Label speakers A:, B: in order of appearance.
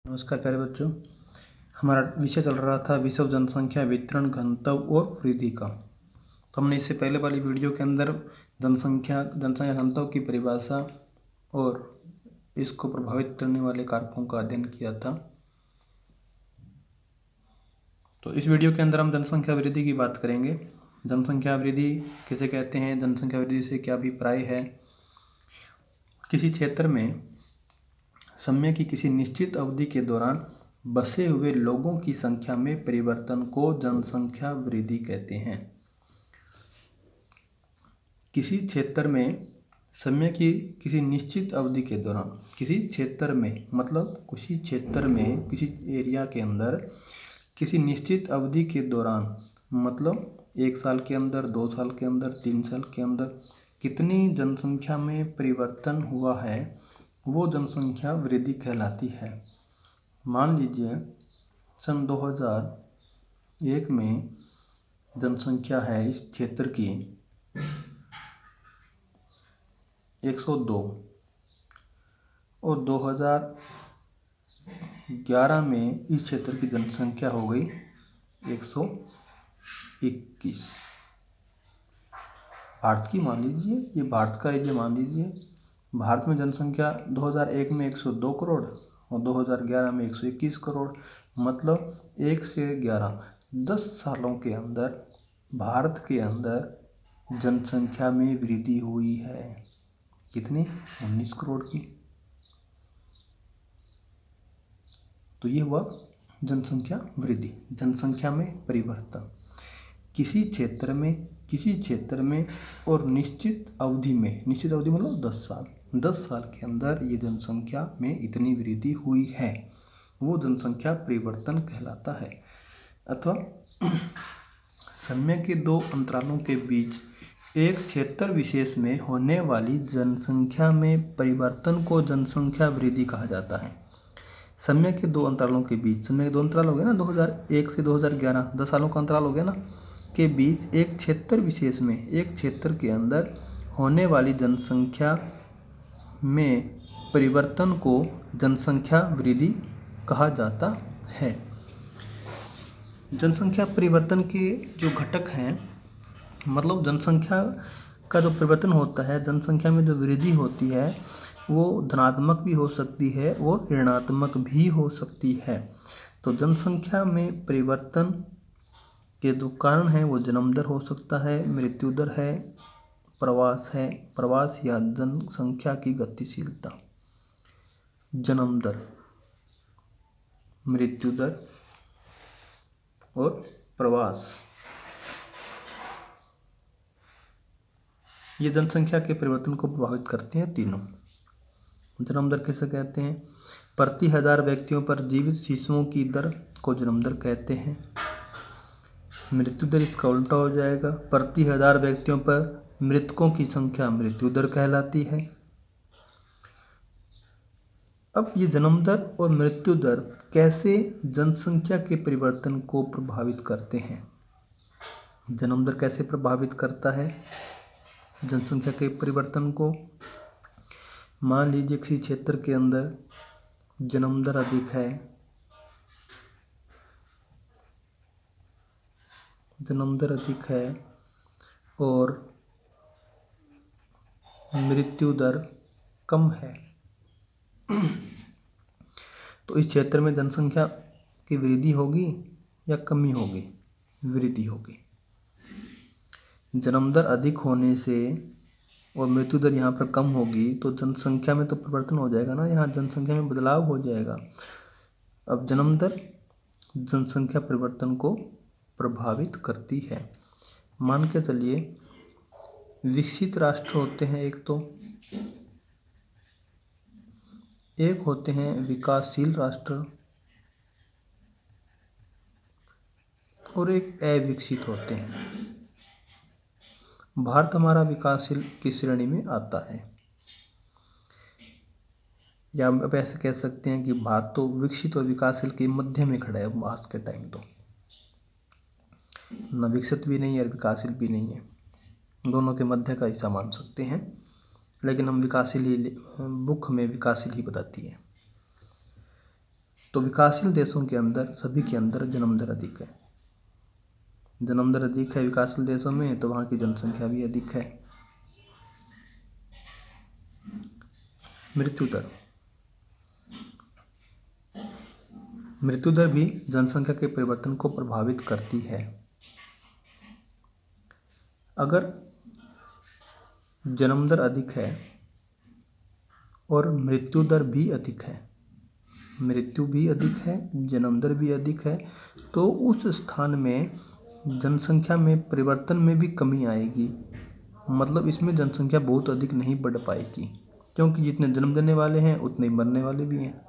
A: नमस्कार प्यारे बच्चों, हमारा विषय चल रहा था विश्व जनसंख्या वितरण घनत्व और वृद्धि का। तो हमने इससे पहले वाली वीडियो के अंदर जनसंख्या घनत्व की परिभाषा और इसको प्रभावित करने वाले कारकों का अध्ययन किया था। तो इस वीडियो के अंदर हम जनसंख्या वृद्धि की बात करेंगे। जनसंख्या वृद्धि किसे कहते हैं, जनसंख्या वृद्धि से क्या अभिप्राय है। किसी क्षेत्र में समय की किसी निश्चित अवधि के दौरान बसे हुए लोगों की संख्या में परिवर्तन को जनसंख्या वृद्धि कहते हैं। किसी क्षेत्र में समय की किसी निश्चित अवधि के दौरान, किसी क्षेत्र में मतलब किसी एरिया के अंदर किसी निश्चित अवधि के दौरान मतलब 1 साल के अंदर, 2 साल के अंदर, 3 साल के अंदर कितनी जनसंख्या में परिवर्तन हुआ है वो जनसंख्या वृद्धि कहलाती है। मान लीजिए सन 2001 में जनसंख्या है इस क्षेत्र की 102 और 2011 में इस क्षेत्र की जनसंख्या हो गई 121। भारत की मान लीजिए, ये भारत का एरिया मान लीजिए। भारत में जनसंख्या 2001 में 102 करोड़ और 2011 में 121 करोड़, मतलब 1 से 11 10 सालों के अंदर भारत के अंदर जनसंख्या में वृद्धि हुई है। कितनी? 19 करोड़ की। तो ये हुआ जनसंख्या वृद्धि, जनसंख्या में परिवर्तन। किसी क्षेत्र में और निश्चित अवधि मतलब 10 साल के अंदर ये जनसंख्या में इतनी वृद्धि हुई है, वो जनसंख्या परिवर्तन कहलाता है। अथवा समय के 2 अंतरालों के बीच एक क्षेत्र विशेष में होने वाली जनसंख्या में परिवर्तन को जनसंख्या वृद्धि कहा जाता है। समय के 2 अंतरालों के बीच, समय के 2 अंतराल हो गए ना, 2001 से 2011 10 सालों का अंतराल हो गया ना, के बीच एक क्षेत्र विशेष में, एक क्षेत्र के अंदर होने वाली जनसंख्या में परिवर्तन को जनसंख्या वृद्धि कहा जाता है। जनसंख्या परिवर्तन के जो घटक हैं, मतलब जनसंख्या का जो परिवर्तन होता है, जनसंख्या में जो वृद्धि होती है वो धनात्मक भी हो सकती है और ऋणात्मक भी हो सकती है। तो जनसंख्या में परिवर्तन के जो कारण हैं वो जन्म दर हो सकता है, मृत्यु दर है, प्रवास या जनसंख्या की गतिशीलता। जन्म दर, मृत्यु दर और प्रवास, ये जनसंख्या के परिवर्तन को प्रभावित करते हैं तीनों। जन्म दर किसे कहते हैं? प्रति 1000 व्यक्तियों पर जीवित शिशुओं की दर को जन्म दर कहते हैं। मृत्यु दर इसका उल्टा हो जाएगा, प्रति 1000 व्यक्तियों पर मृतकों की संख्या मृत्यु दर कहलाती है। अब ये जन्म दर और मृत्यु दर कैसे जनसंख्या के परिवर्तन को प्रभावित करते हैं? जन्म दर कैसे प्रभावित करता है जनसंख्या के परिवर्तन को? मान लीजिए किसी क्षेत्र के अंदर जन्म दर अधिक है और मृत्यु दर कम है, तो इस क्षेत्र में जनसंख्या की वृद्धि होगी या कमी होगी? वृद्धि होगी। जन्म दर अधिक होने से और मृत्यु दर यहाँ पर कम होगी तो जनसंख्या में तो परिवर्तन हो जाएगा ना, यहाँ जनसंख्या में बदलाव हो जाएगा। अब जन्म दर जनसंख्या परिवर्तन को प्रभावित करती है। मान के चलिए विकसित राष्ट्र होते हैं एक होते हैं विकासशील राष्ट्र और एक अविकसित होते हैं। भारत हमारा विकासशील की श्रेणी में आता है, या आप ऐसे कह सकते हैं कि भारत तो विकसित और विकासशील के मध्य में खड़ा है। आज के टाइम तो न विकसित भी नहीं है और विकासशील भी नहीं है, दोनों के मध्य का हिस्सा मान सकते हैं, लेकिन हम विकासशील ही, बुक में विकासशील ही बताती है। तो विकासशील देशों के अंदर सभी के अंदर जन्म दर अधिक है। जन्म दर अधिक है विकासशील देशों में, तो वहाँ की जनसंख्या भी अधिक है। मृत्यु दर, मृत्यु दर भी जनसंख्या के परिवर्तन को प्रभावित करती है। अगर जन्म दर अधिक है और मृत्यु दर भी अधिक है, मृत्यु भी अधिक है, जन्म दर भी अधिक है, तो उस स्थान में जनसंख्या में परिवर्तन में भी कमी आएगी। मतलब इसमें जनसंख्या बहुत अधिक नहीं बढ़ पाएगी, क्योंकि जितने जन्म देने वाले हैं उतने ही मरने वाले भी हैं।